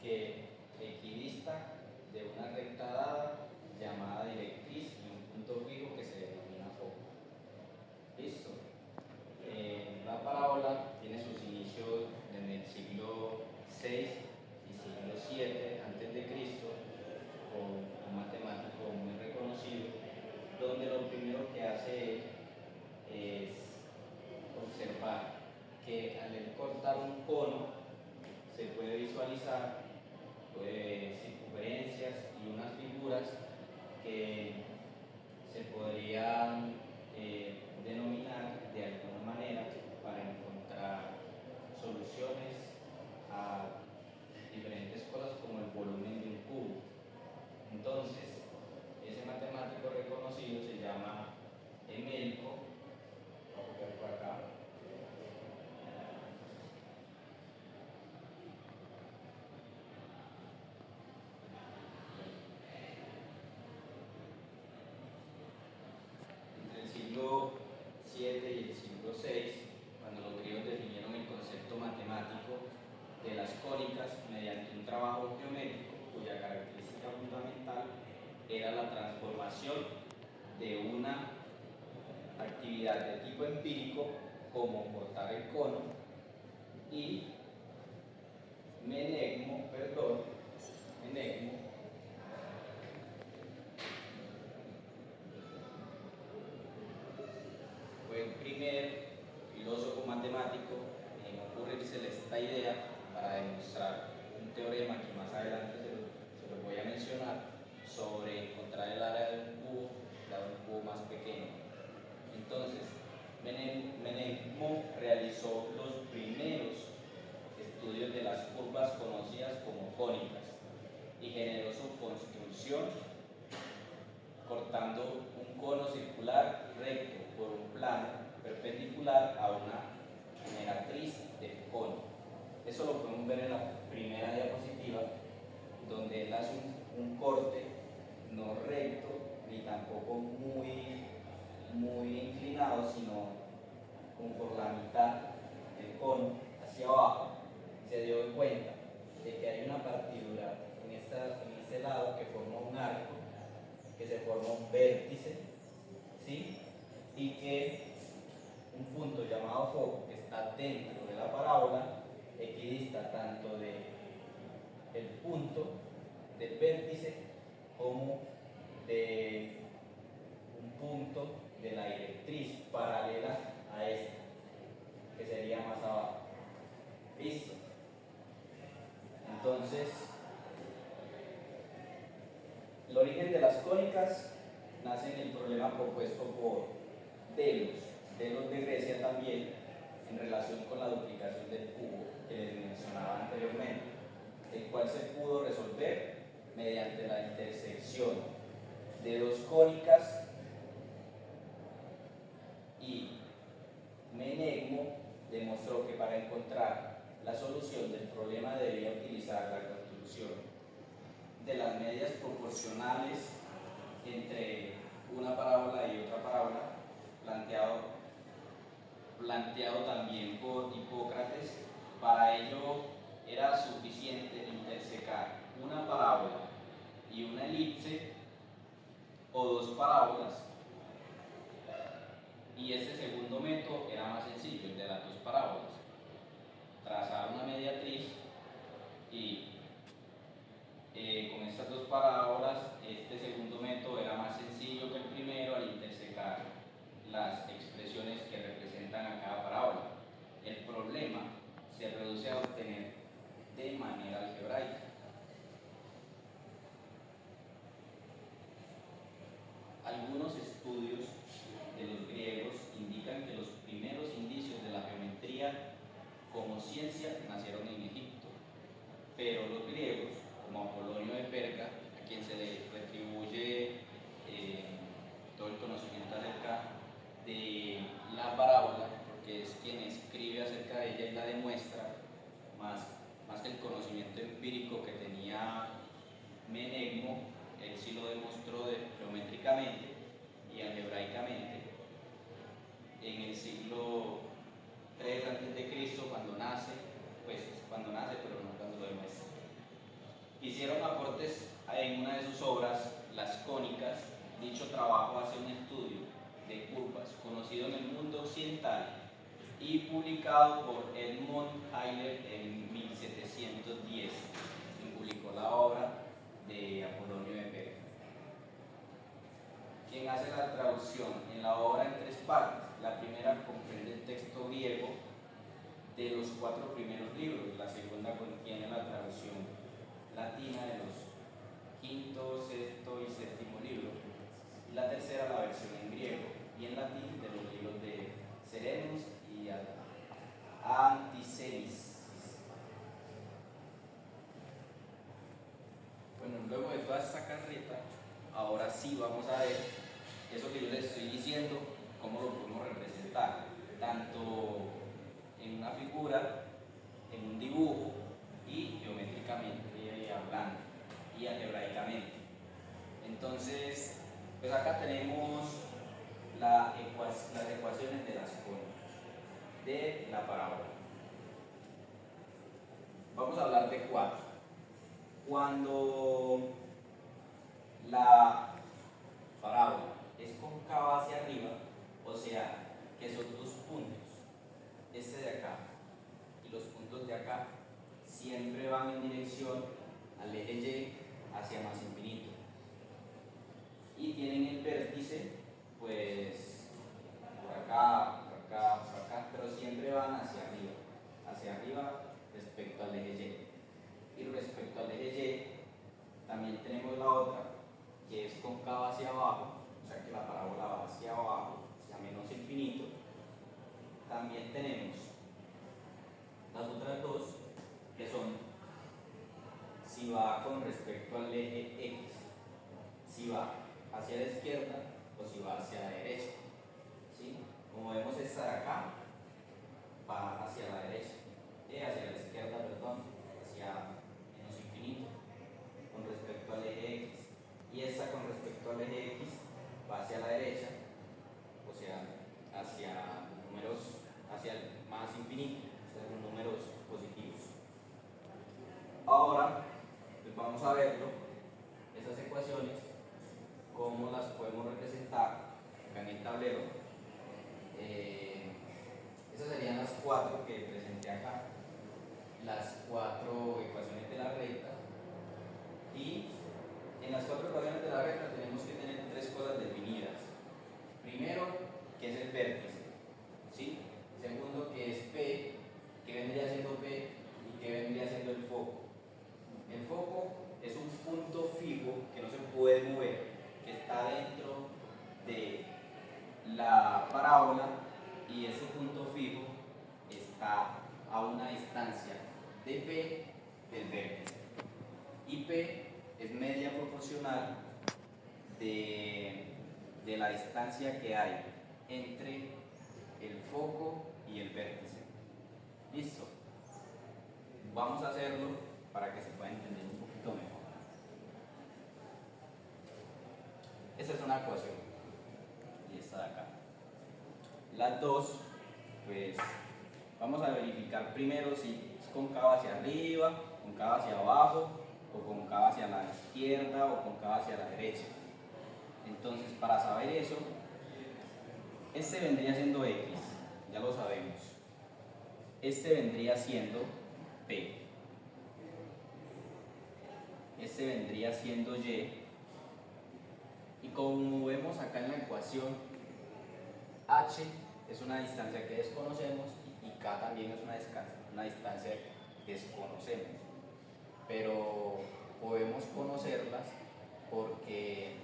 que equidista de una recta dada llamada directriz y un punto fijo que se denomina foco. ¿Listo? La parábola tiene sus inicios en el siglo VI y siglo VII a.C. con un matemático muy reconocido, donde lo primero que hace es observar que al cortar un cono se puede visualizar circunferencias y unas figuras que se podrían denominar de alguna manera para encontrar soluciones a diferentes cosas como el volumen de un cubo. Entonces, ese matemático reconocido se llama Emelco. Voy a copiar por acá. Entre el siglo VII y el siglo VI, cuando los griegos definieron el concepto matemático de las cónicas mediante un trabajo geométrico cuya característica fundamental era la transformación de una actividad de tipo empírico como cortar el cono, y Menegmo fue el primer filósofo matemático en ocurrirse esta idea para demostrar un teorema que más adelante se lo voy a mencionar, sobre encontrar el área de un cubo dado un cubo más pequeño. Entonces, Menegmo realizó los primeros estudios de las curvas conocidas como cónicas y generó su construcción cortando un cono circular recto por un plano perpendicular a una generatriz del cono. Eso lo podemos ver en la primera diapositiva, donde él hace un corte no recto ni tampoco muy inclinado, sino como por la mitad del cono hacia abajo. Se dio cuenta de que hay una partidura en este lado que forma un arco, que se forma un vértice, ¿sí? Y que un punto llamado foco, que está dentro de la parábola, equidista tanto del punto del vértice como de un punto de la directriz paralela a esta, que sería más abajo. ¿Listo? Entonces, el origen de las cónicas nace en el problema propuesto por Delos de Grecia también, en relación con la duplicación del cubo que les mencionaba anteriormente, el cual se pudo resolver mediante la intersección de dos cónicas, y Menegmo demostró que para encontrar la solución del problema debía utilizar la construcción de las medias proporcionales entre una parábola y otra parábola, planteado también por Hipócrates. Para ello era suficiente intersecar una parábola y una elipse o dos parábolas, y este segundo método era más sencillo, el de las dos parábolas. Trazar una mediatriz y con estas dos parábolas, este segundo método era más sencillo que el primero al intersecar las expresiones que representan a cada parábola. El problema se reduce a obtener de manera algebraica. Algunos estudios de los griegos indican que los primeros indicios de la geometría como ciencia nacieron en Egipto, pero los griegos, como Apolonio de Perga, a quien se le retribuye todo el conocimiento acerca de la parábola, porque es quien escribe acerca de ella y la demuestra, más que el conocimiento empírico que tenía Menegmo, él sí lo demostró geométricamente y algebraicamente en el siglo III a.C., cuando nace, pero no cuando lo demuestra. Hicieron aportes en una de sus obras, Las Cónicas. Dicho trabajo hace un estudio de curvas conocido en el mundo occidental y publicado por Edmund Hillel en 1710. Y publicó la obra de Apolonio de Pérez, quien hace la traducción en la obra en 3 partes. La primera comprende el texto griego de los 4 primeros libros, la segunda contiene la traducción latina de los quinto, sexto y séptimo libros, y la tercera la versión en griego y en latín de los libros de Serenus y Anticelis. Bueno, luego de toda esta carreta, ahora sí vamos a ver eso que yo les estoy diciendo, cómo lo podemos representar, tanto en una figura, en un dibujo y geométricamente hablando y algebraicamente. Entonces, pues acá tenemos las ecuaciones de las cónicas de la parábola. Vamos a hablar de 4. Cuando la parábola es cóncava hacia arriba, o sea, que son 2 puntos, este de acá y los puntos de acá, siempre van en dirección al eje Y hacia más infinito. Y tienen el vértice, pues, por acá, por acá, por acá, pero siempre van hacia arriba respecto al eje Y. Y respecto al eje Y, también tenemos la otra, que es cóncava hacia abajo, o sea que la parábola va hacia abajo, hacia menos infinito. También tenemos las otras 2, que son si va con respecto al eje X, si va hacia la izquierda o si va hacia la derecha. ¿Sí? Como vemos, esta de acá va hacia la derecha, hacia la izquierda, perdón, hacia menos infinito, con respecto al eje X. Y esta con respecto al eje X va hacia la derecha, o sea, hacia números, hacia el más infinito, o sea, los números positivos. Ahora, pues vamos a verlo, esas ecuaciones, cómo las podemos representar acá en el tablero. Esas serían las 4 que presenté acá, las 4 ecuaciones de la recta. Y en las 4 ecuaciones de la recta tenemos que tener 3 cosas definidas. Primero, que es el vértice, ¿sí? Segundo, que es P, que vendría siendo P y que vendría siendo el foco. El foco es un punto fijo que no se puede mover, que está dentro de la parábola, y ese punto fijo está a una distancia de P del vértice. Y P es media proporcional de la distancia que hay entre el foco y el vértice. ¿Listo? Vamos a hacerlo para que se pueda entender un poquito mejor. Esta es una ecuación y esta de acá. Las 2, pues vamos a verificar primero si es cóncava hacia arriba, cóncava hacia abajo, o cóncava hacia la izquierda o cóncava hacia la derecha. Entonces, para saber eso, este vendría siendo X, ya lo sabemos. Este vendría siendo P. Este vendría siendo Y. Y como vemos acá en la ecuación, H es una distancia que desconocemos y K también es una distancia que desconocemos. Pero podemos conocerlas porque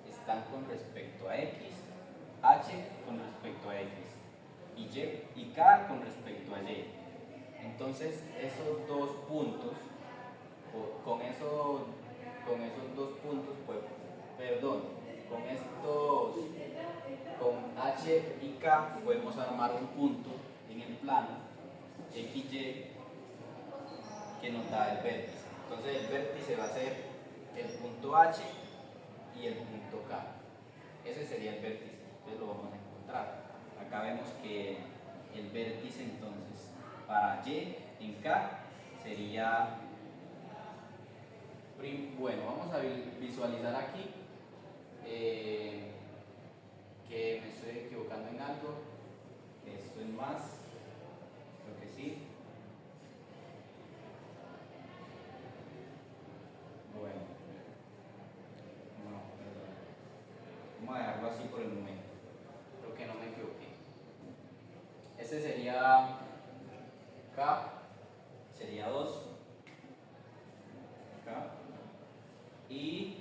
están con respecto a X, H con respecto a X y K con respecto a Y. Entonces esos 2 puntos, con esos 2 puntos, pues, con H y K podemos armar un punto en el plano XY que nos da el vértice. Entonces el vértice va a ser el punto H y el punto K. Ese sería el vértice, entonces lo vamos a encontrar. Acá vemos que el vértice entonces para Y en K sería Bueno, vamos a visualizar aquí que me estoy equivocando en algo. Esto es más, creo que sí. Bueno, no, perdón. Vamos a dejarlo así por el momento. Creo que no me equivoqué. Este sería K, sería 2. K. Y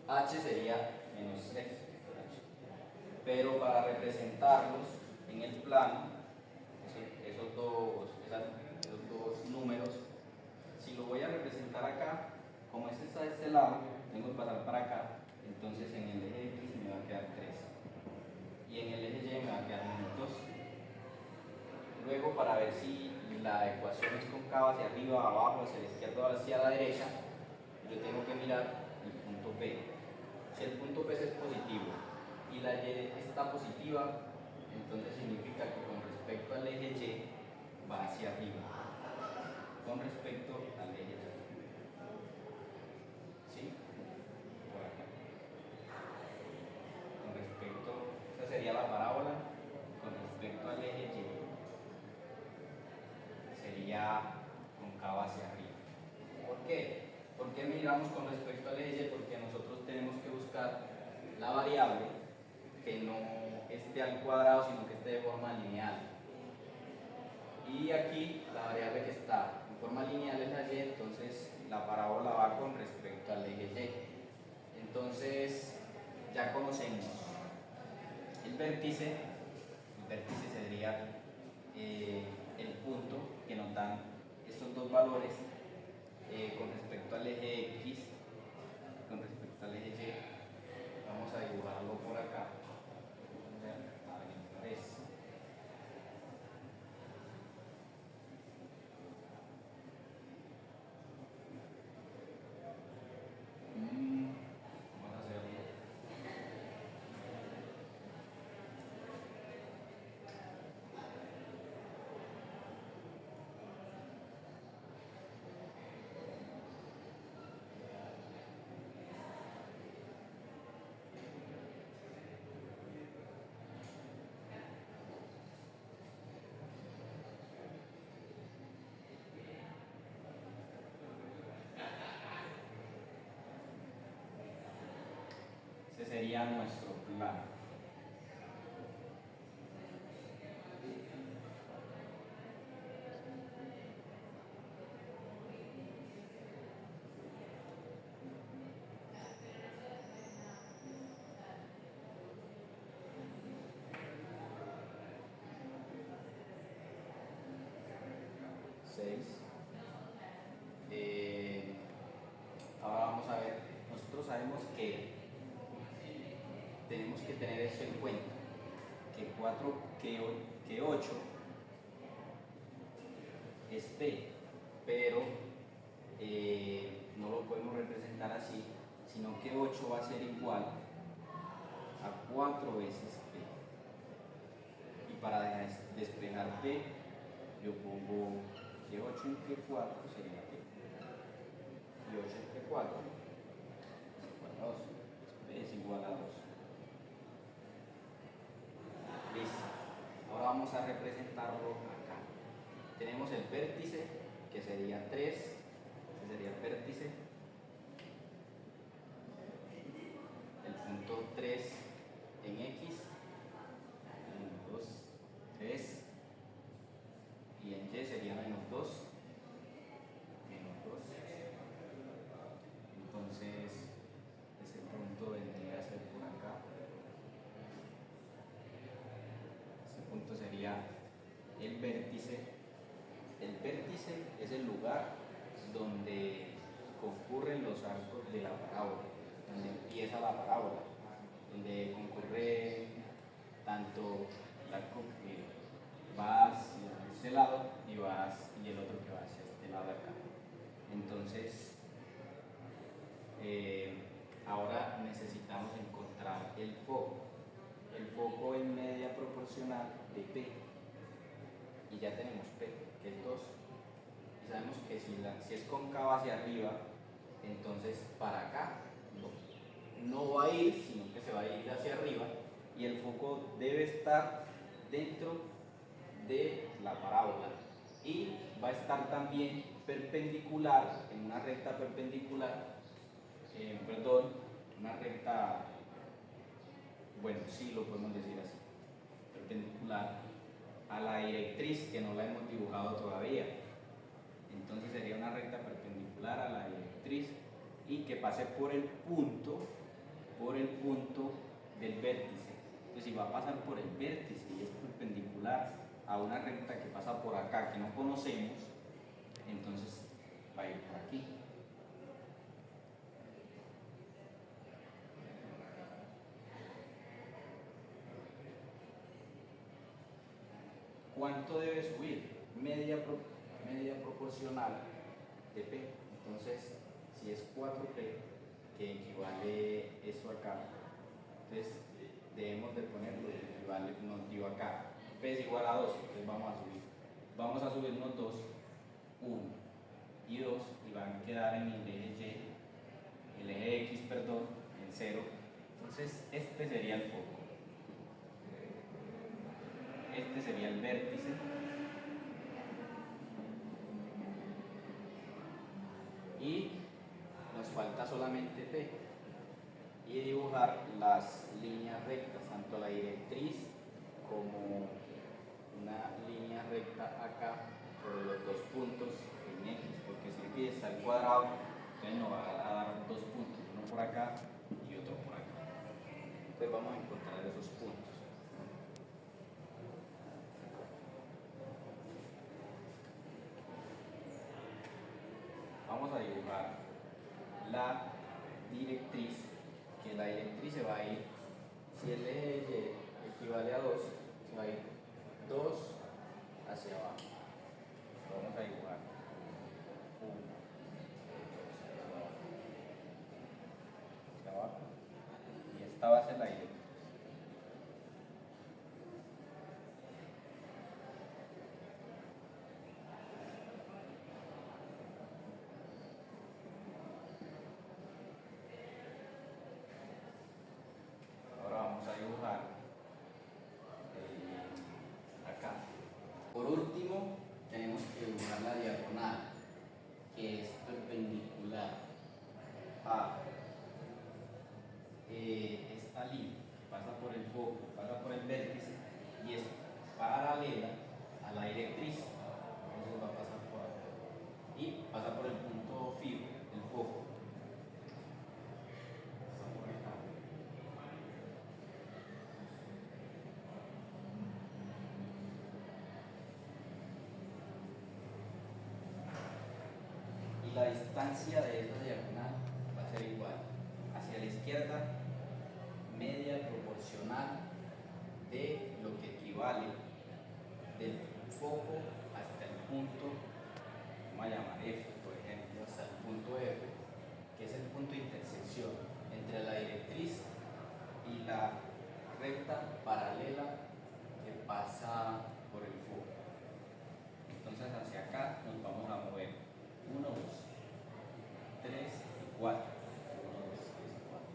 H sería menos 3. Pero para representarlos en el plano, esos dos números, si lo voy a representar acá, como este está de este lado, tengo que pasar para acá, entonces en el eje X me va a quedar 3 y en el eje Y me va a quedar menos 2. Luego, para ver si la ecuación es concava hacia arriba, abajo, hacia la izquierda o hacia la derecha, yo tengo que mirar el punto P. Si el punto P es positivo y la Y está positiva, entonces significa que con respecto al eje Y va hacia arriba, con respecto al eje Y. ¿Sí? Por acá. Con respecto, esa sería la parábola, con respecto al eje Y sería concava hacia arriba. ¿Por qué? ¿Por qué miramos con respecto al eje Y? Porque nosotros tenemos que buscar la variable que no esté al cuadrado, sino que esté de forma lineal. Y aquí la variable que está en forma lineal es la Y, entonces la parábola va con respecto al eje Y. Entonces ya conocemos el vértice sería el punto que nos dan estos dos valores con respecto al eje X, con respecto al eje Y. Vamos a dibujarlo por acá. Vamos a hacerlo. Ese sería nuestro plano. Ahora vamos a ver, nosotros sabemos que tenemos que tener esto en cuenta, que 8 es P, pero no lo podemos representar así, sino que 8 va a ser igual a 4 veces P. Y para despejar P, yo pongo que 8 entre 4 sería P. Y 8 entre 4 es igual a 2. P es igual a 2. Listo. Ahora vamos a representarlo acá. Tenemos el vértice, que sería 3. Ese sería el vértice. El punto 3 en X. 1, 2, 3. Y en Y sería menos 2. Menos 2. Entonces, ese punto vendría a ser por acá. Ese punto sería el vértice. El vértice es el lugar donde concurren los arcos de la parábola, donde empieza la parábola, donde concurre tanto el arco que va hacia este lado y el otro que va hacia este lado de acá. Entonces, ahora necesitamos encontrar el foco. El foco es media proporcional de P. Y ya tenemos P, que es 2. Y sabemos que si es cóncava hacia arriba, entonces para acá no va a ir, sino que se va a ir hacia arriba, y el foco debe estar dentro de la parábola y va a estar también perpendicular, en una recta perpendicular, una recta, bueno, sí lo podemos decir así, perpendicular a la directriz, que no la hemos dibujado todavía. Entonces sería una recta perpendicular a la directriz y que pase por el punto del vértice. Entonces si va a pasar por el vértice y es perpendicular a una recta que pasa por acá que no conocemos, entonces va a ir por aquí. ¿Cuánto debe subir? Media proporcional de P. Entonces, si es 4P, que equivale eso acá, entonces debemos de poner lo que equivale, nos dio acá. P es igual a 2, entonces vamos a subir. Vamos a subirnos 2, 1 y 2, y van a quedar en el eje Y, el eje X, perdón, en 0. Entonces, este sería el foco. Este sería el vértice. Y nos falta solamente P. Y dibujar las líneas rectas, tanto la directriz como una línea recta acá por los dos puntos en X, porque si aquí está el cuadrado, entonces nos va a dar dos puntos, uno por acá y otro por acá. Entonces vamos a encontrar esos puntos. Vamos a dibujar la directriz, que la directriz se va a ir, si el eje Y equivale a 2, se va a ir 2 hacia abajo. Vamos a dibujar 1, 2, hacia abajo, y esta va a ser la directriz. Ahora vamos a dibujar acá. Por último, tenemos que dibujar la diagonal, que es perpendicular a esta línea, pasa por el foco, pasa por el vértice y es paralela a la directriz. Entonces va a pasar por acá y pasa por el punto fijo, el foco. Pasa por acá. Y la distancia de esta diagonal va a ser igual. Hacia la izquierda, media proporcional de lo que equivale del foco hasta el punto, vamos a llamar F, por ejemplo, hasta el punto F, que es el punto de intersección entre la directriz y la recta paralela que pasa por el foco. Entonces hacia acá nos vamos a mover 1, 2, 3 y 4. 1, 2, 3 y 4.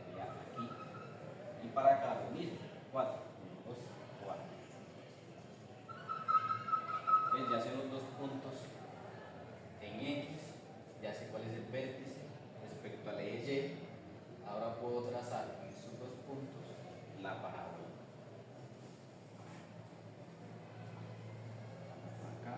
Sería aquí. Y para acá lo mismo. 4. 1, 2, 4. Entonces ya sé los dos puntos en X, ya sé cuál es el vértice respecto al eje Y. Ahora puedo trazar con estos dos puntos la parábola. Acá.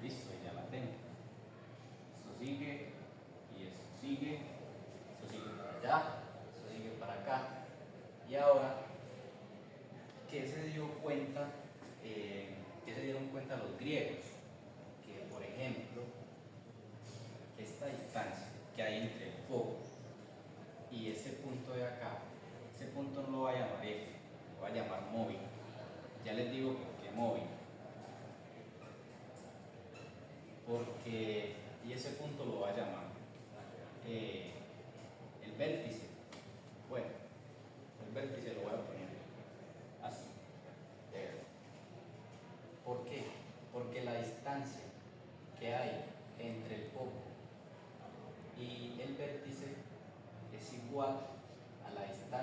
Listo, ya la tengo. Esto sigue y esto sigue. Esto sigue para allá, esto sigue para acá. Y ahora, ¿qué se dio cuenta? ¿Qué se dieron cuenta los griegos? Que, por ejemplo, esta distancia que hay entre el foco y ese punto de acá, ese punto no lo va a llamar F, lo va a llamar móvil. Ya les digo por qué móvil. Porque, y ese punto lo va a llamar el vértice. Bueno, el vértice lo voy a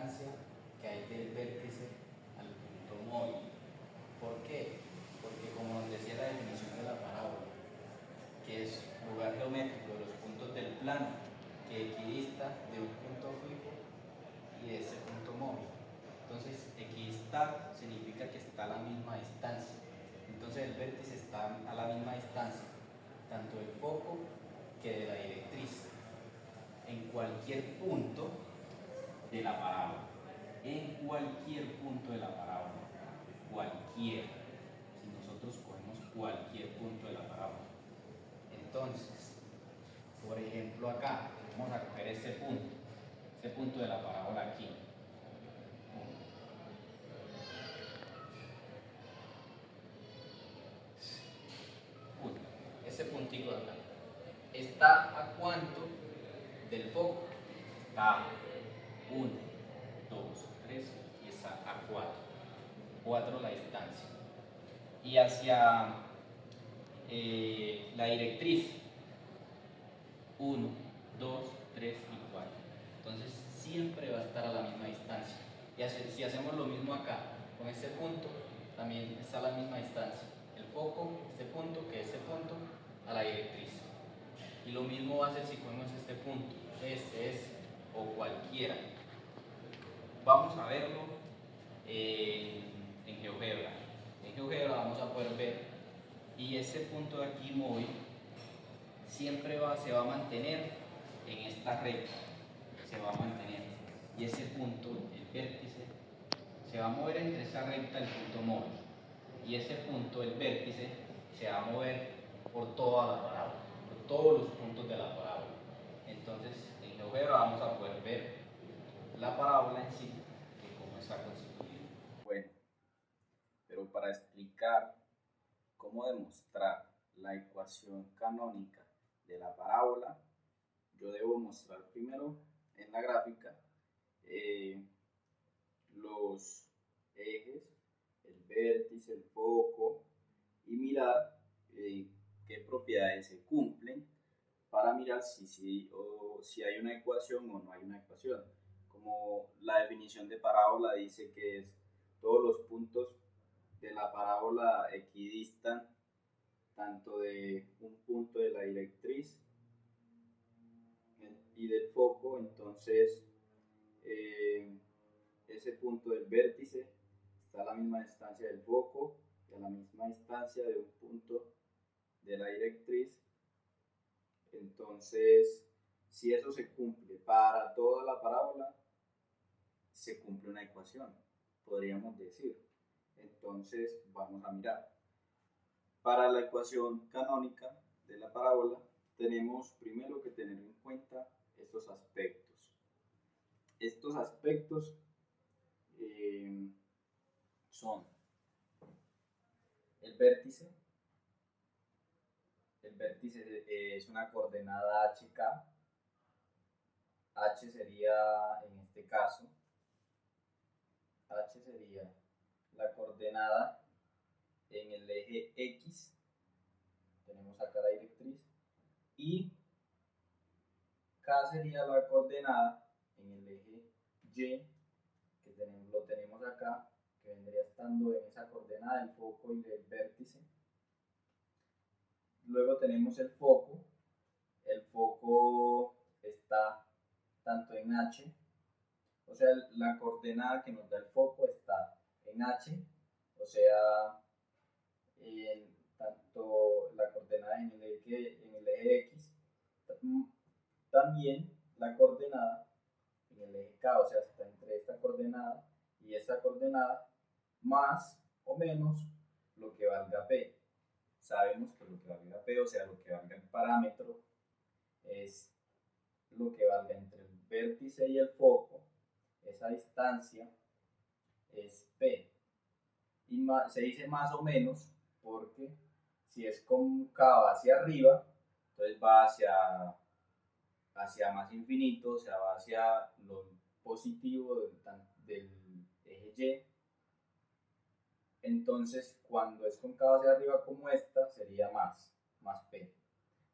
distancia que hay del vértice al punto móvil. ¿Por qué? Porque como nos decía la definición de la parábola, que es lugar geométrico de los puntos del plano que equidista de un punto fijo y de ese punto móvil. Entonces, equidistar significa que está a la misma distancia. Entonces, el vértice está a la misma distancia, tanto del foco que de la directriz, en cualquier punto de la parábola. En cualquier punto de la parábola. Cualquier. Si nosotros cogemos cualquier punto de la parábola. Entonces, por ejemplo acá, vamos a coger este punto de la parábola aquí. Ese puntico de acá. ¿Está a cuánto del foco? Está a 1, 2, 3 y está a 4. 4 la distancia. Y hacia la directriz, 1, 2, 3 y 4. Entonces siempre va a estar a la misma distancia. Y si hacemos lo mismo acá, con este punto, también está a la misma distancia. El foco, este punto, que este punto, a la directriz. Y lo mismo va a ser si cogemos este punto, este, o cualquiera. Vamos a verlo en GeoGebra. En GeoGebra vamos a poder ver, y este punto de aquí móvil siempre se va a mantener en esta recta, se va a mantener. Y ese punto, el vértice, se va a mover entre esa recta, el punto móvil. Y ese punto, el vértice, se va a mover por toda la parábola, por todos los puntos de la parábola. Entonces, en GeoGebra vamos a poder ver la parábola en sí y cómo está constituida. Bueno, pero para explicar cómo demostrar la ecuación canónica de la parábola, yo debo mostrar primero en la gráfica los ejes, el vértice, el foco, y mirar qué propiedades se cumplen para mirar si hay una ecuación o no hay una ecuación. Como la definición de parábola dice que es todos los puntos de la parábola equidistan tanto de un punto de la directriz y del foco, entonces ese punto del vértice está a la misma distancia del foco y a la misma distancia de un punto de la directriz. Entonces, si eso se cumple para toda la parábola, se cumple una ecuación, podríamos decir. Entonces, vamos a mirar. Para la ecuación canónica de la parábola, tenemos primero que tener en cuenta estos aspectos. Estos aspectos son el vértice. El vértice es una coordenada HK. H sería, en este caso, H sería la coordenada en el eje X, tenemos acá la directriz, y K sería la coordenada en el eje Y, que lo tenemos acá, que vendría estando en esa coordenada del foco y del vértice. Luego tenemos el foco está tanto en H, o sea, la coordenada que nos da el foco está en H, o sea, tanto la coordenada en el eje X, también la coordenada en el eje K, o sea, está entre esta coordenada y esta coordenada, más o menos lo que valga P. Sabemos que lo que valga P, o sea, lo que valga el parámetro, es lo que valga entre el vértice y el foco. Esa distancia es P. Y se dice más o menos porque si es cóncava hacia arriba, entonces va hacia más infinito, o sea, va hacia lo positivo del eje Y. Entonces, cuando es cóncava hacia arriba como esta, sería más P.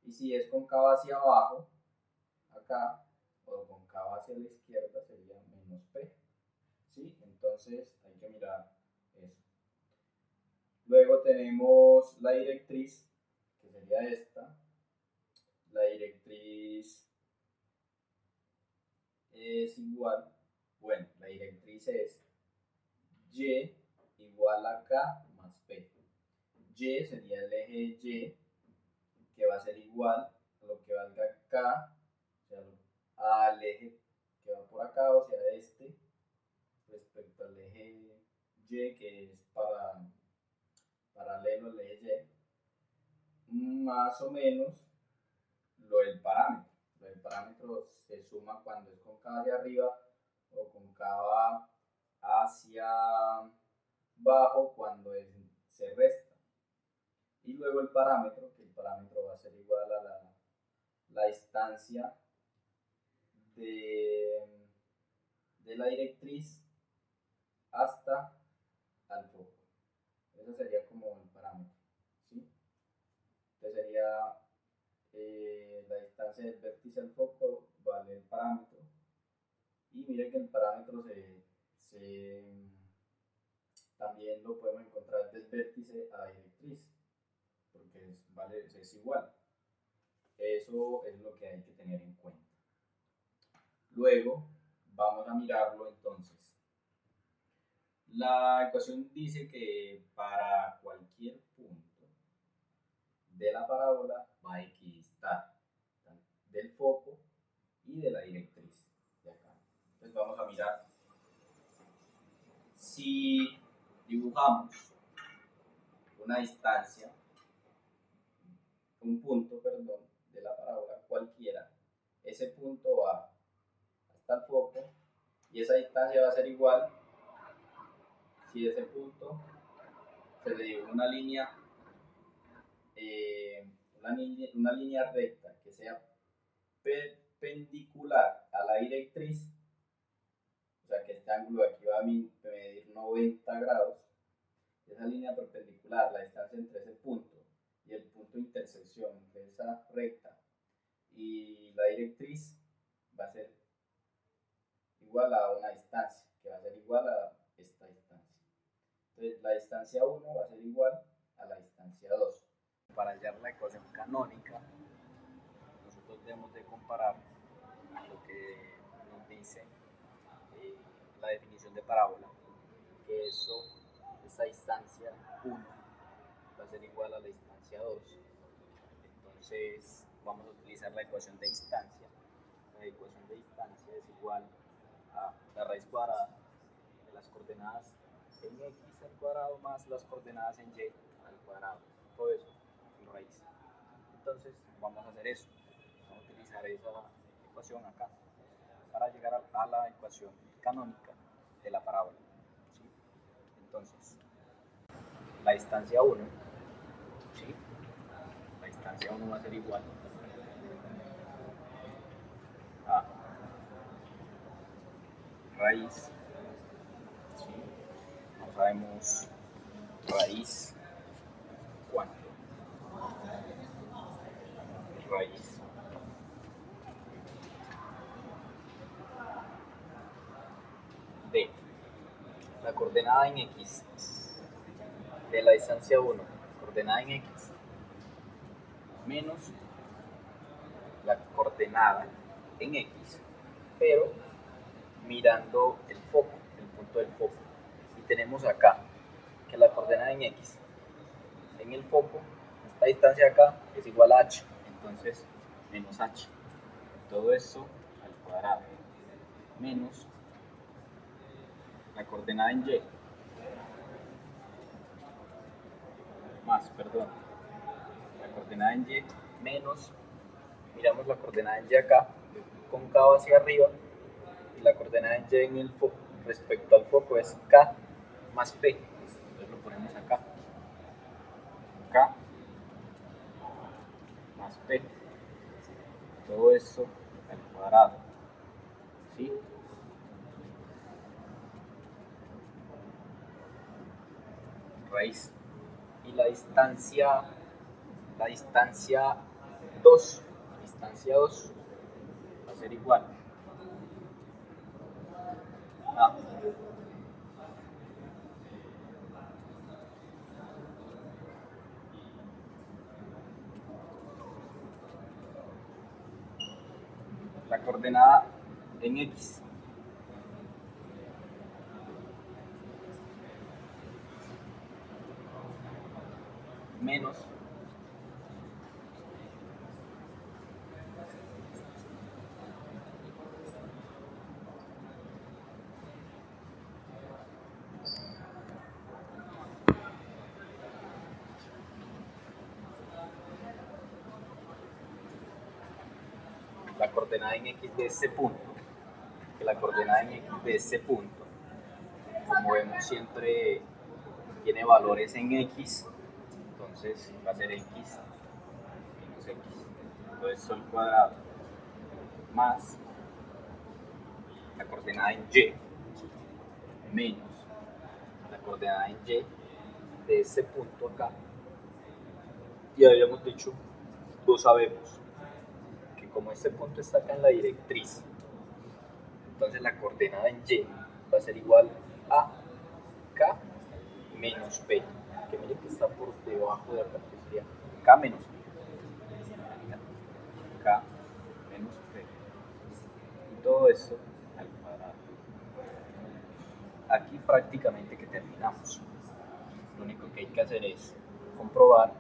Y si es cóncava hacia abajo, acá, o cóncava hacia la izquierda, sería menos P. Entonces hay que mirar eso. Luego tenemos la directriz, que sería esta. La directriz es igual, bueno, la directriz es y igual a k más p. Y sería el eje y, que va a ser igual a lo que valga k, o sea, al eje que va por acá, o sea, este, respecto al eje y, que es paralelo al eje y, más o menos lo del parámetro. Lo del parámetro se suma cuando es cóncava hacia arriba o cóncava hacia abajo cuando se resta. Y luego el parámetro, que el parámetro va a ser igual a la distancia de la directriz hasta al foco. Eso sería como el parámetro, ¿sí? Entonces sería la distancia del vértice al foco vale el parámetro. Y miren que el parámetro también lo podemos encontrar del vértice a la directriz, porque es igual. Eso es lo que hay que tener en cuenta. Luego vamos a mirarlo entonces. La ecuación dice que para cualquier punto de la parábola va a equidistar del foco y de la directriz de acá. Entonces vamos a mirar. Si dibujamos una distancia, un punto, perdón, de la parábola cualquiera, ese punto va hasta el foco y esa distancia va a ser igual si ese punto se le dibuja una línea recta que sea perpendicular a la directriz, o sea que este ángulo de aquí va a medir 90 grados. Esa línea perpendicular, la distancia entre ese punto y el punto de intersección entre esa recta y la directriz va a ser igual a una distancia, que va a ser igual a esta distancia. Entonces la distancia 1 va a ser igual a la distancia 2. Para hallar la ecuación canónica, nosotros debemos de comparar lo que nos dice la definición de parábola, que esa distancia 1 va a ser igual a la distancia 2. Entonces vamos a utilizar la ecuación de distancia. La ecuación de distancia es igual a la raíz cuadrada de las coordenadas en x al cuadrado más las coordenadas en y al cuadrado. Todo eso en raíz. Entonces vamos a hacer eso. Vamos a utilizar esa ecuación acá para llegar a la ecuación canónica de la parábola, ¿sí? Entonces, la distancia 1, ¿sí? La distancia 1 va a ser igual a raíz, ¿sí? No sabemos raíz cuánto. Raíz de la coordenada en x de la distancia 1, coordenada en x, menos la coordenada en x, pero mirando el foco, el punto del foco. Y tenemos acá que la coordenada en x en el foco, esta distancia acá es igual a h, entonces menos h. Todo esto al cuadrado, menos la coordenada en y, la coordenada en y menos, miramos la coordenada en y acá, cóncava hacia arriba, y la coordenada en y en el foco, respecto al foco es k más p, entonces lo ponemos acá, k más p, todo esto al cuadrado, ¿sí? Raíz. Y la distancia 2 va a ser igual a coordenada en X menos la coordenada en X de este punto, que la coordenada en X de este punto, como vemos, siempre tiene valores en X, entonces va a ser X menos X. Entonces sol cuadrado más la coordenada en Y menos la coordenada en Y de este punto acá. Y habíamos dicho, lo sabemos, que como este punto está acá en la directriz, entonces la coordenada en Y va a ser igual a K menos P, que miren que está por debajo de acá, que sería K menos P. K menos P. Y todo esto al cuadrado. Aquí prácticamente que terminamos. Lo único que hay que hacer es comprobar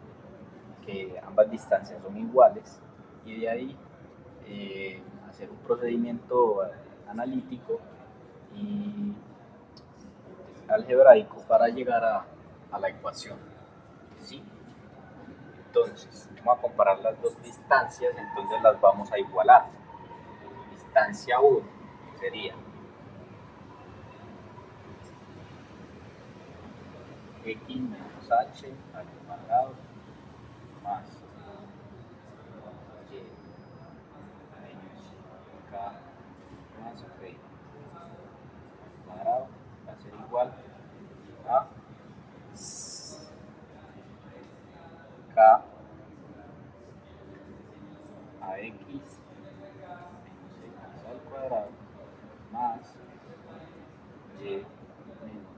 que ambas distancias son iguales y de ahí hacer un procedimiento analítico y algebraico para llegar a la ecuación. ¿Sí? Entonces, vamos a comparar las dos distancias, entonces las vamos a igualar. Distancia 1 sería x menos h al cuadrado más y menos k más p al cuadrado va a ser igual a k a x menos x al cuadrado más y menos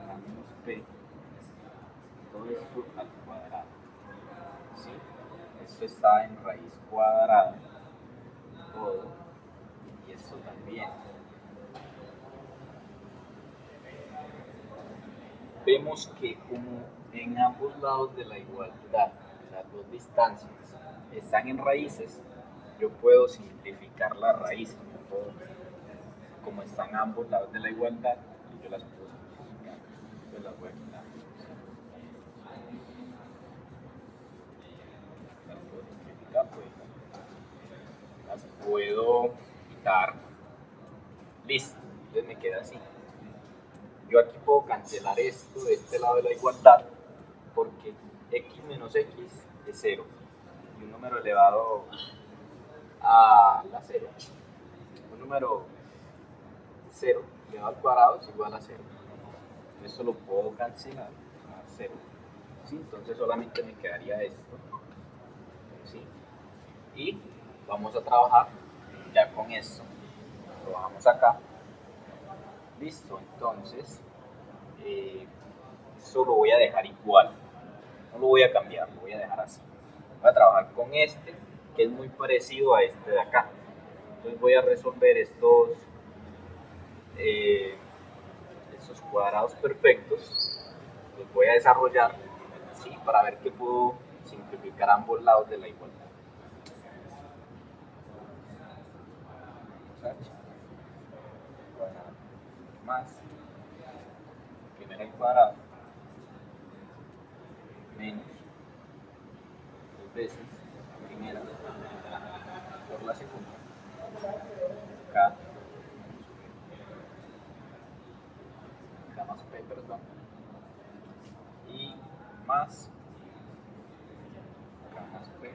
k menos p, todo esto al cuadrado. ¿Sí? Esto está en raíz cuadrada, todo, y esto también. Vemos que como en ambos lados de la igualdad las dos distancias están en raíces, yo puedo simplificar las raíces. Como están ambos lados de la igualdad, yo las puedo simplificar. Entonces las voy a quitar. Las puedo simplificar, pues las puedo quitar. Listo, entonces me queda así. Yo aquí puedo cancelar esto de este lado de la igualdad porque x menos x es 0 y un número elevado a la 0, un número 0 elevado al cuadrado es igual a 0. Esto lo puedo cancelar a 0. ¿Sí? Entonces solamente me quedaría esto. ¿Sí? Y vamos a trabajar ya con esto. Lo bajamos acá. Listo, entonces esto lo voy a dejar igual, no lo voy a cambiar, lo voy a dejar así. Voy a trabajar con este, que es muy parecido a este de acá. Entonces voy a resolver estos cuadrados perfectos, los voy a desarrollar, ¿sí? Para ver que puedo simplificar ambos lados de la igualdad. Más primero al cuadrado menos 2 veces la primera por la segunda, k más p, perdón, y más k más p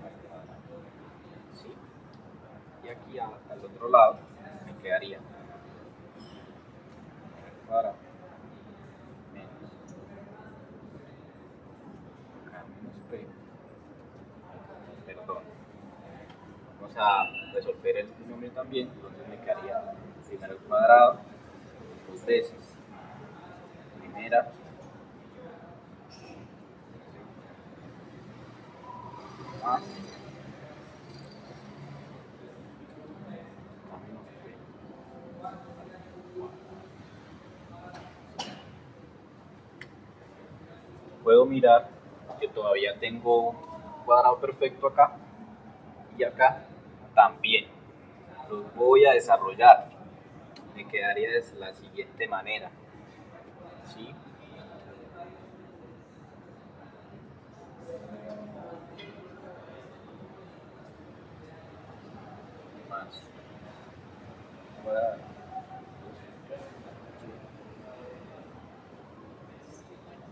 al cuadrado. ¿Sí? Y aquí al otro lado me quedaría al cuadrado menos k menos p, perdón. Vamos a resolver el binomio también, entonces me quedaría primero al cuadrado 2 veces primera más puedo mirar que todavía tengo un cuadrado perfecto acá y acá también. Los voy a desarrollar. Me quedaría de la siguiente manera. ¿Sí? Más cuadrado.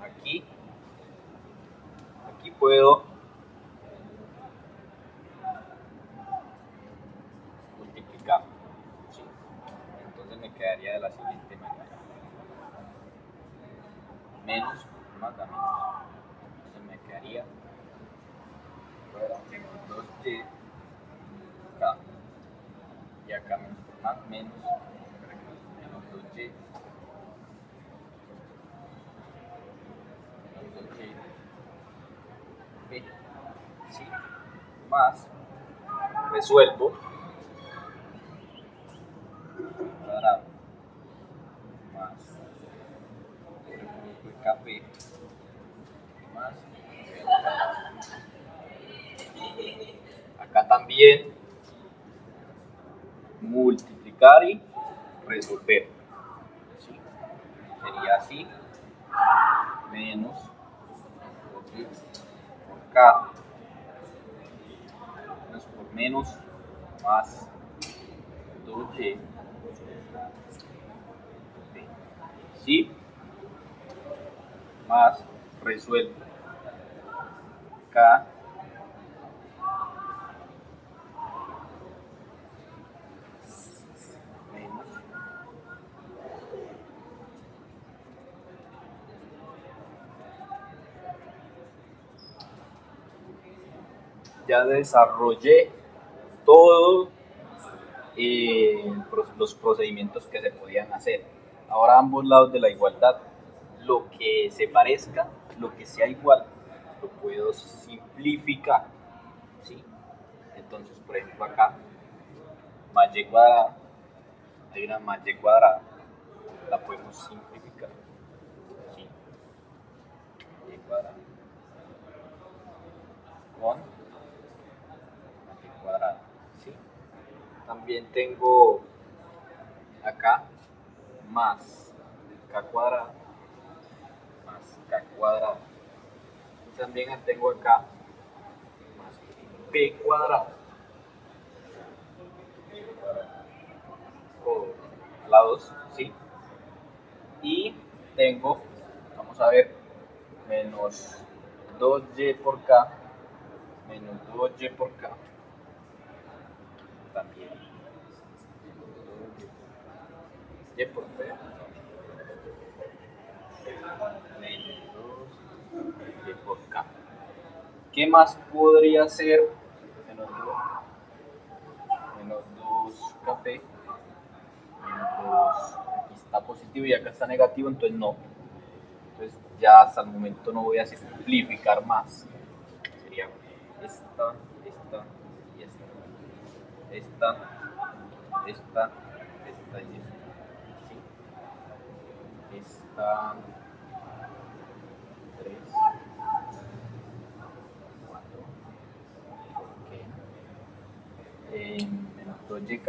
Aquí puedo multiplicar. ¿Sí? Entonces me quedaría de la siguiente manera. Menos más da menos. Entonces me quedaría 2y acá. Y acá más menos 2y b. ¿Sí? Más resuelvo cuadrado más kp más acá también multiplicar y resolver. ¿Sí? Sería así, menos por k menos por menos más 2y. ¿Sí? Más resuelvo k menos ya desarrollé todos los procedimientos que se podían hacer. Ahora ambos lados de la igualdad, lo que se parezca, lo que sea igual, lo puedo simplificar. ¿Sí? Entonces, por ejemplo, acá, más y cuadrada, hay una más y cuadrada, la podemos simplificar. ¿Sí? Y cuadrada con más y cuadrada. ¿Sí? También tengo acá más k cuadrada más k cuadrada. Y también tengo acá más p cuadrado por lados, ¿sí? Y tengo, vamos a ver, menos 2y por k menos 2y por k también y por p menos 2y por k. ¿Qué más podría ser? Menos 2kp menos 2, aquí está positivo y acá está negativo, entonces no. Entonces ya hasta el momento no voy a simplificar más. Sería esta y esta. Esta y esta. ¿Sí? Esta 3, 4, ok. Menos 2yk,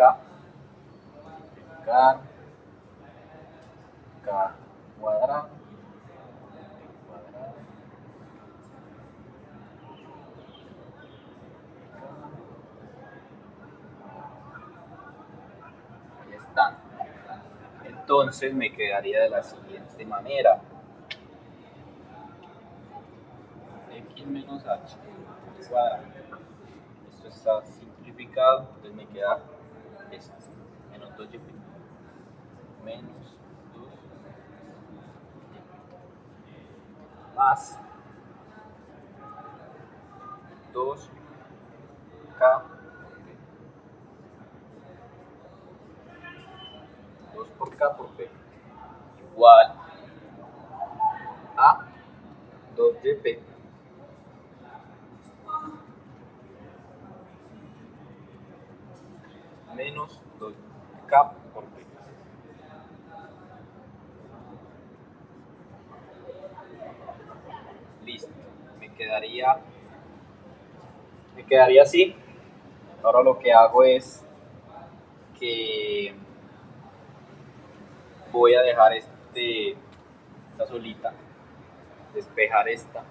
multiplicar k cuadrado, ahí están. Entonces me quedaría de la siguiente manera: x menos h cuadrado. Esto está simplificado, entonces me queda esto, menos 2y menos 2 más 2k 2 por k por p igual a 2yp menos 2k por p. quedaría así. Ahora lo que hago es que voy a dejar esta solita, despejar esta,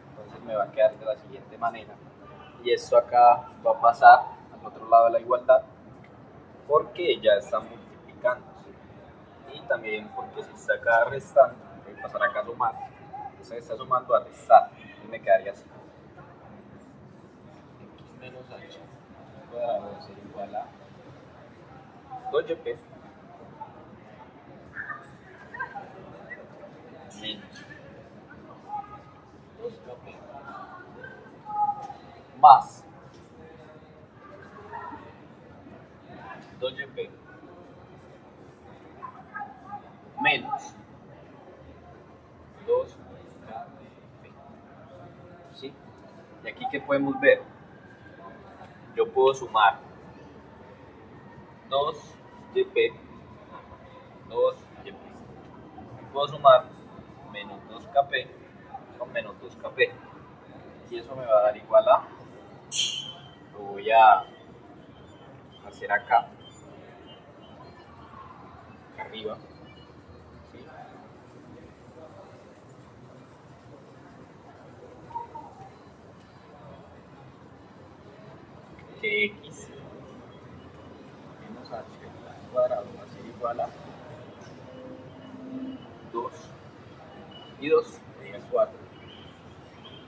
entonces me va a quedar de la siguiente manera, y esto acá va a pasar al otro lado de la igualdad porque ya está multiplicando, y también porque si está acá restando, voy a pasar acá a sumar, entonces está sumando a restar, y me quedaría así: x menos h cuadrado va a ser igual a 2y menos 2kp más 2y menos 2kp. ¿Sí? Y aquí, ¿qué podemos ver? Yo puedo sumar 2yp, 2yp. Puedo sumar menos 2kp con menos 2kp. Y eso me va a dar igual a, lo voy a hacer acá arriba, ¿sí? Que x menos h cuadrado va a ser igual a 2 y 2 es 4.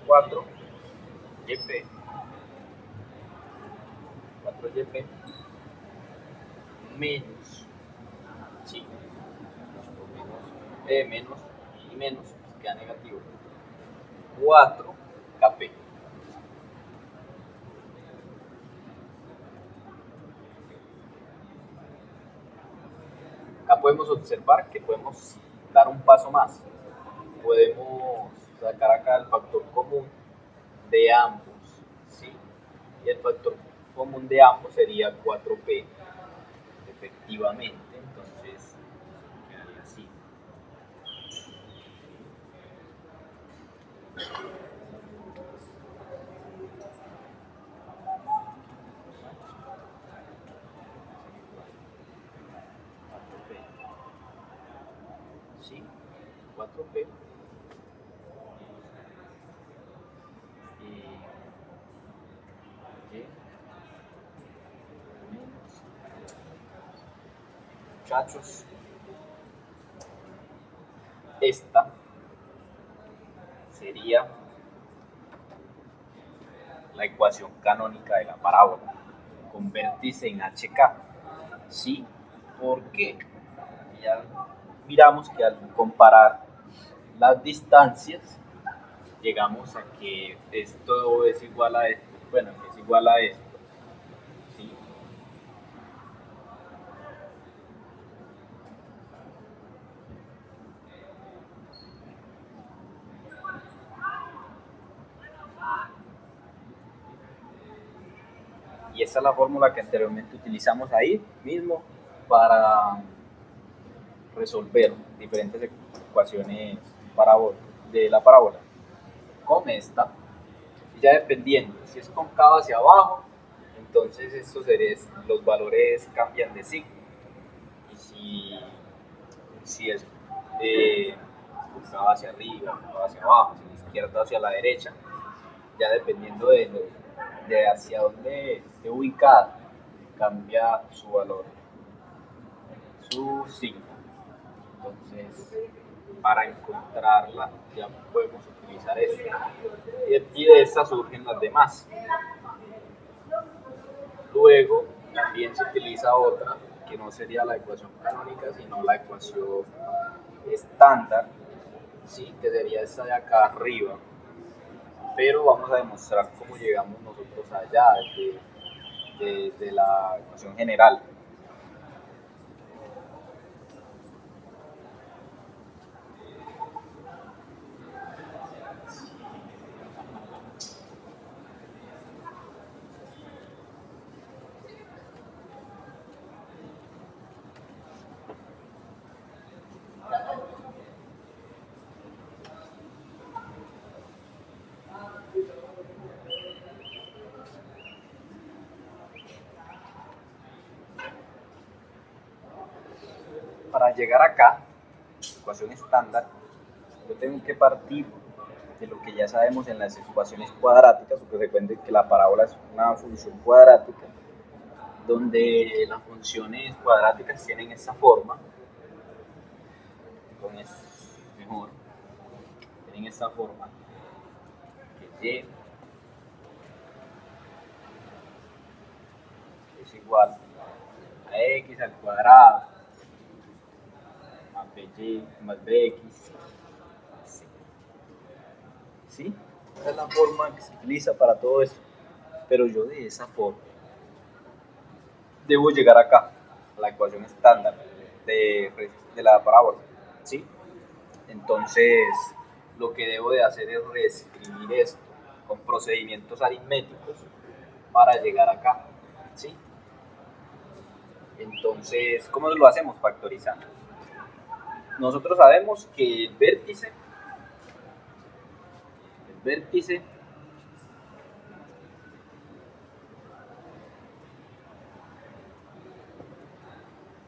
4yp 4yp menos, sí, menos y menos, queda negativo, 4kp. Acá podemos observar que podemos dar un paso más. Podemos sacar acá el factor común de ambos, ¿sí? Y el factor común de ambos sería 4p, efectivamente. Entonces quedaría así. ¿Sí? 4p y muchachos, esta sería la ecuación canónica de la parábola con vértice en HK. ¿Sí? ¿Por qué? Ya miramos que al comparar las distancias llegamos a que esto es igual a esto, bueno, que es igual a esto, ¿sí? Y esa es la fórmula que anteriormente utilizamos ahí mismo para resolver diferentes ecuaciones de la parábola. Con esta, ya dependiendo si es cóncava hacia abajo, entonces los valores cambian de signo. Y si es cóncava hacia arriba, cóncava hacia abajo, hacia la izquierda, hacia la derecha, ya dependiendo de hacia dónde esté ubicada, cambia su valor, su signo. Entonces, para encontrarla ya podemos utilizar esta, y de esta surgen las demás. Luego también se utiliza otra que no sería la ecuación canónica, sino la ecuación estándar, ¿sí? Que sería esta de acá arriba, pero vamos a demostrar cómo llegamos nosotros allá desde la ecuación general. Para llegar acá, ecuación estándar, yo tengo que partir de lo que ya sabemos en las ecuaciones cuadráticas, porque recuerden que la parábola es una función cuadrática, donde las funciones cuadráticas tienen esta forma, con es mejor, tienen esta forma, que y es igual a x al cuadrado más by más bx. ¿Sí? Esa es la forma que se utiliza para todo esto. Pero yo de esa forma debo llegar acá, a la ecuación estándar de la parábola. ¿Sí? Entonces, lo que debo de hacer es reescribir esto con procedimientos aritméticos para llegar acá. ¿Sí? Entonces, ¿cómo lo hacemos? Factorizando. Nosotros sabemos que el vértice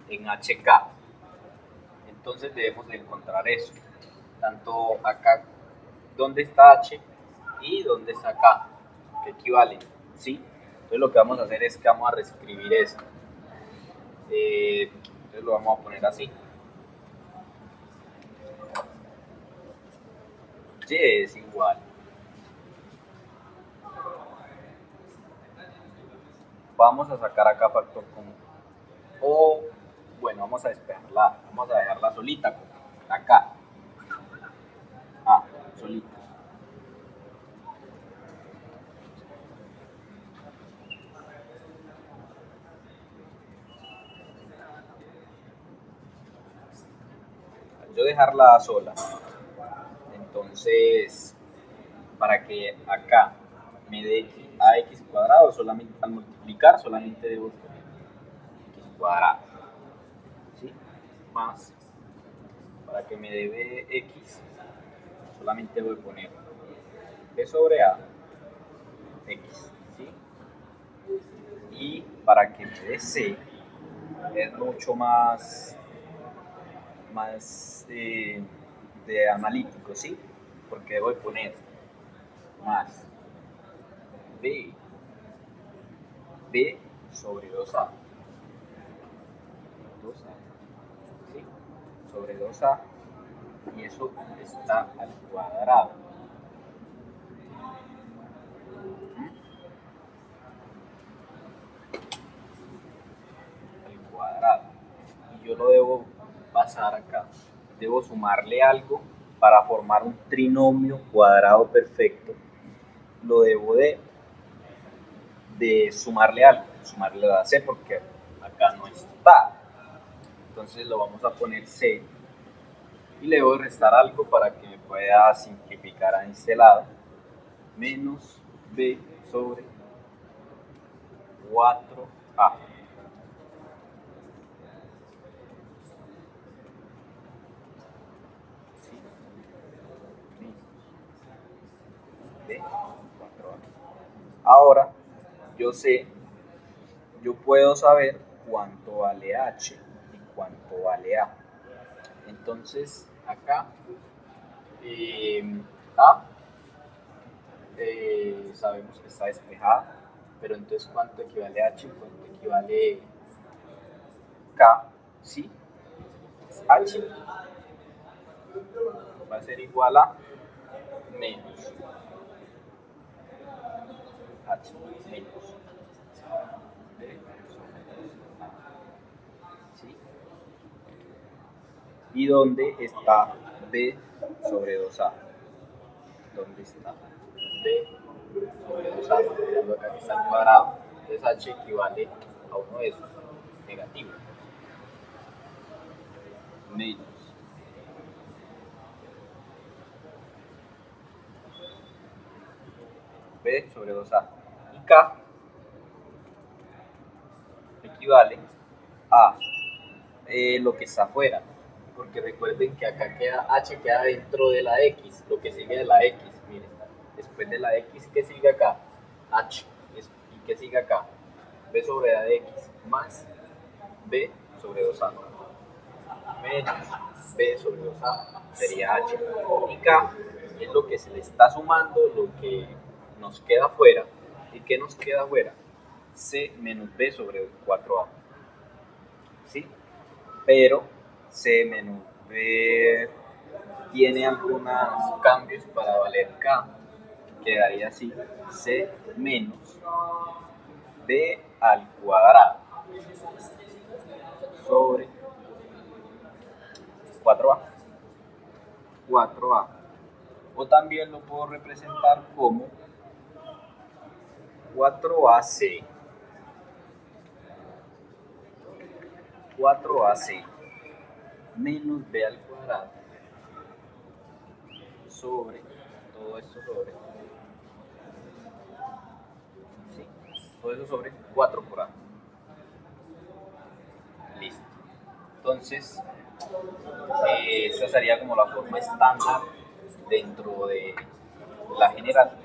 en HK. Entonces debemos de encontrar eso. Tanto acá, donde está H, y donde está K, que equivalen. ¿Sí? Entonces lo que vamos a hacer es que vamos a reescribir esto. Entonces lo vamos a poner así. Y es igual. Vamos a sacar acá factor común. O, bueno, vamos a despejarla, vamos a dejarla solita, acá. Solita. Al yo dejarla sola, entonces, para que acá me dé ax cuadrado, solamente al multiplicar, solamente debo poner x cuadrado. ¿Sí? Más, para que me dé bx, solamente voy a poner b sobre a x. ¿Sí? Y para que me dé c, es mucho más de analítico, ¿sí? Porque debo poner más b sobre 2a, 2a, ¿sí? Sobre 2a, y eso está al cuadrado. Al cuadrado. Y yo lo debo pasar acá. Debo sumarle algo para formar un trinomio cuadrado perfecto. Lo debo de sumarle algo, sumarle la c, porque acá no está. Entonces lo vamos a poner c y le debo restar algo para que me pueda simplificar a este lado. Menos b sobre 4a. ¿Sí? B 4a. Ahora yo puedo saber cuánto vale h y cuánto vale a. Entonces acá a sabemos que está despejada, pero entonces ¿cuánto equivale a h y cuánto equivale k? ¿Sí? H va a ser igual a menos h menos b sobre 2a. ¿Sí? ¿Y dónde está b sobre 2a? ¿Dónde está b sobre 2a? Acá está el cuadrado, entonces h equivale a uno de esos, negativo. Menos b sobre 2a. Y k equivale a lo que está afuera, porque recuerden que acá h queda dentro de la x, lo que sigue de la x, miren, después de la x, ¿qué sigue acá? H, y ¿qué sigue acá? B sobre a de x más b sobre 2a. menos B sobre 2A sería H. Y K es lo que se le está sumando, lo que nos queda fuera. ¿Y qué nos queda fuera? C menos B sobre 4A. ¿Sí? Pero C menos B tiene algunos cambios para valer K. Quedaría así: C menos B al cuadrado sobre 4A. 4A. O también lo puedo representar como 4AC. 4AC menos B al cuadrado sobre, todo esto sobre, ¿sí? Todo eso sobre 4 por A. Listo. Entonces, esta sería como la forma estándar dentro de la general,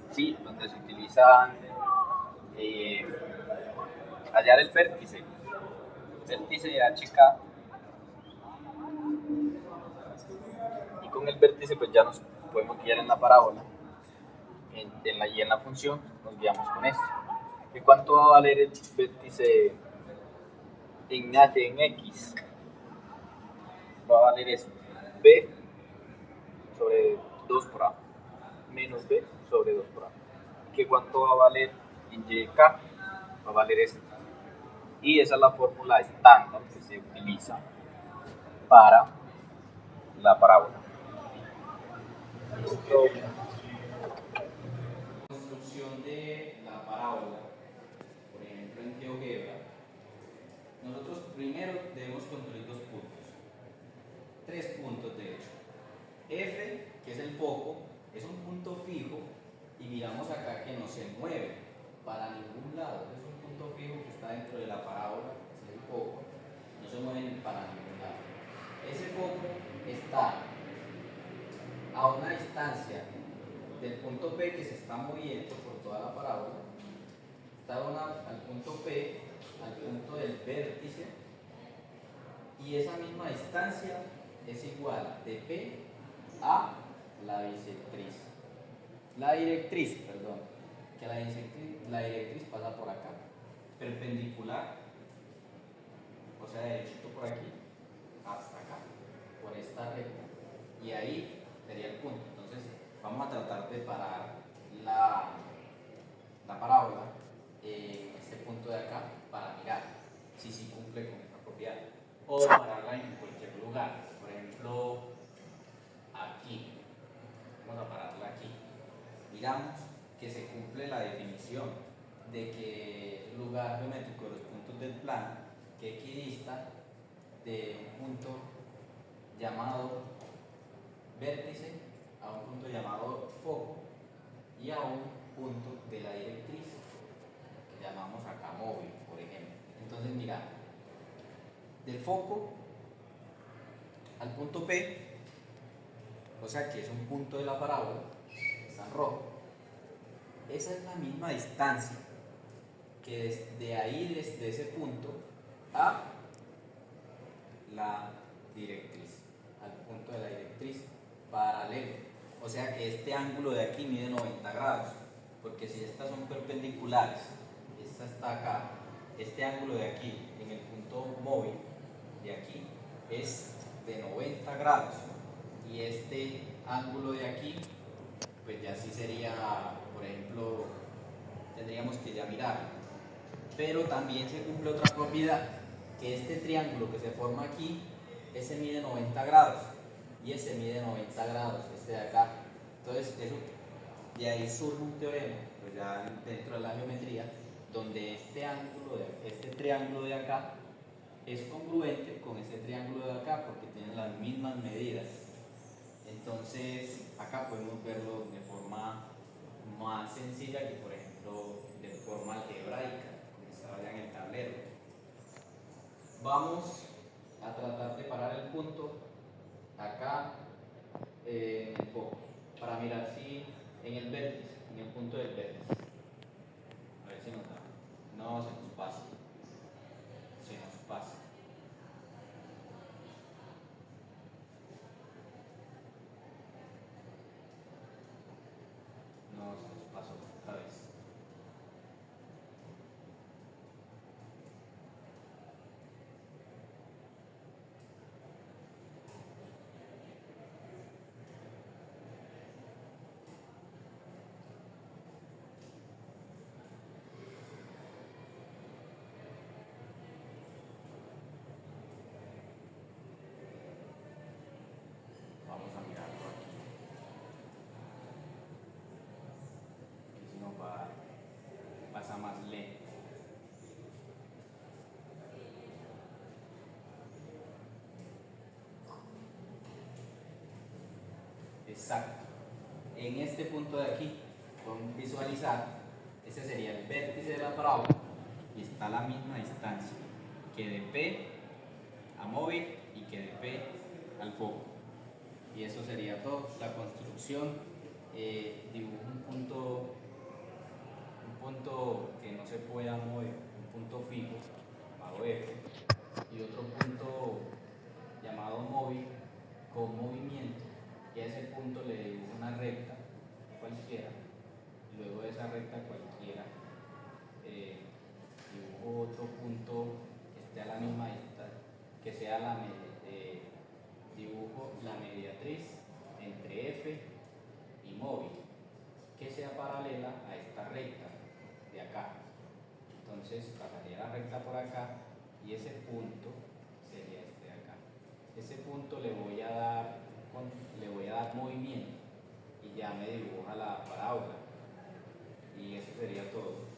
¿sí? Donde se utilizan eh, hallar el vértice de HK, y con el vértice pues ya nos podemos guiar en la parábola, y en la función nos guiamos con esto. ¿Y cuánto va a valer el vértice en X? Va a valer esto: B sobre 2 por A menos B sobre 2 por A. ¿Que cuánto va a valer en YK? Va a valer esto. Y esa es la fórmula estándar que se utiliza para la parábola. Listo. Construcción de la parábola, por ejemplo en GeoGebra, nosotros primero debemos construir dos puntos, tres puntos de hecho. F, que es el foco, es un punto fijo y miramos acá que no se mueve para ningún lado, es un punto fijo que está dentro de la parábola, que es el foco, no se mueve para ningún lado. Ese foco está a una distancia del punto P que se está moviendo por toda la parábola, está al punto P, al punto del vértice, y esa misma distancia es igual de P a la bisectriz. La directriz, perdón, que la directriz pasa por acá, perpendicular, o sea, derechito por aquí, hasta acá, por esta recta, y ahí sería el punto. Entonces, vamos a tratar de parar la parábola en este punto de acá para mirar si sí cumple con esta propiedad, o pararla en cualquier lugar, por ejemplo, aquí. Vamos a pararla aquí. Miramos que se cumple la definición de que el lugar geométrico de los puntos del plano que equidista de un punto llamado vértice a un punto llamado foco y a un punto de la directriz que llamamos acá móvil, por ejemplo. Entonces mira, del foco al punto P, o sea que es un punto de la parábola, está en rojo, esa es la misma distancia que desde ahí, desde ese punto a la directriz, al punto de la directriz paralelo. O sea que este ángulo de aquí mide 90 grados, porque si estas son perpendiculares, esta está acá, este ángulo de aquí en el punto móvil de aquí es de 90 grados, y este ángulo de aquí pues ya sí sería, por ejemplo, tendríamos que ya mirar. Pero también se cumple otra propiedad, que este triángulo que se forma aquí, ese mide 90 grados y ese mide 90 grados, este de acá. Entonces, eso, de ahí surge un teorema, pues ya dentro de la geometría, donde este triángulo de acá es congruente con este triángulo de acá porque tienen las mismas medidas. Entonces, acá podemos verlo de forma más sencilla que, por ejemplo, de forma algebraica, como está allá en el tablero. Vamos a tratar de parar el punto acá en el foco, para mirar si en el vértice, en el punto del vértice. A ver si nos da. No, se nos pasa. Se nos pasa. Exacto. En este punto de aquí, podemos visualizar, este sería el vértice de la parábola y está a la misma distancia que de P a móvil y que de P al foco. Y eso sería todo. La construcción, dibujo un punto que no se pueda mover, un punto fijo, llamado F, y otro punto llamado móvil con movimiento, y a ese punto le dibujo una recta cualquiera, y luego de esa recta cualquiera dibujo otro punto que esté a la misma distancia, que sea dibujo la mediatriz entre F y móvil, que sea paralela a esta recta de acá. Entonces pasaría la recta por acá y ese punto sería este de acá. Ese punto le voy a dar movimiento y ya me dibuja la parábola. Y eso sería todo.